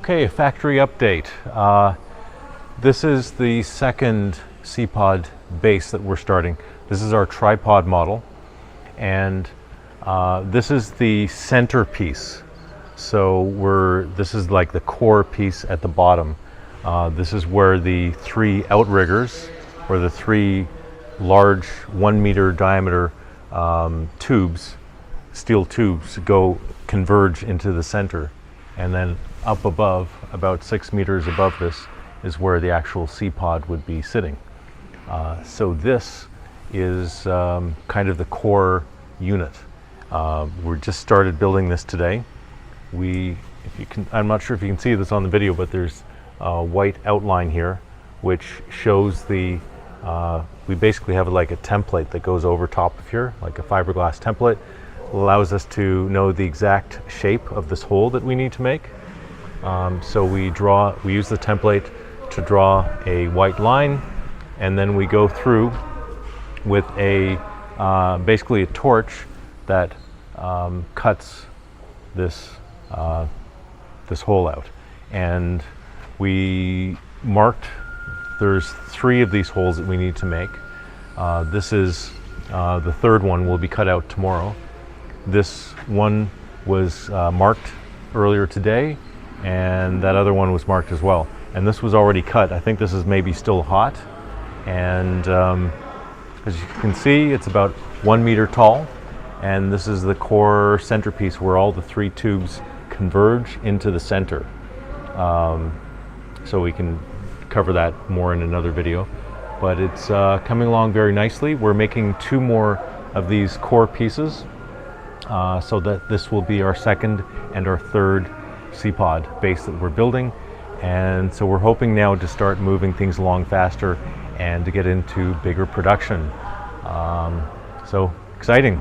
Okay, a factory update. This is the second SeaPod base that we're starting. This is our tripod model, and this is the centerpiece. So this is like the core piece at the bottom. This is where the three outriggers, or the three large 1 meter diameter tubes, steel tubes, converge into the center. And then up above, about 6 meters above this, is where the actual SeaPod would be sitting. So this is kind of the core unit. We just started building this today. I'm not sure if you can see this on the video, but there's a white outline here, which shows we basically have like a template that goes over top of here, like a fiberglass template. Allows us to know the exact shape of this hole that we need to make. So we use the template to draw a white line, and then we go through with basically a torch that cuts this hole out. And we marked, there's 3 of these holes that we need to make. This is the third one will be cut out tomorrow. This one was marked earlier today, and that other one was marked as well. And this was already cut. I think this is maybe still hot. And as you can see, it's about 1 meter tall. And this is the core centerpiece where all the 3 tubes converge into the center. So we can cover that more in another video. But it's coming along very nicely. We're making 2 more of these core pieces. So that this will be our second and our third SeaPod base that we're building. And so we're hoping now to start moving things along faster and to get into bigger production. So exciting.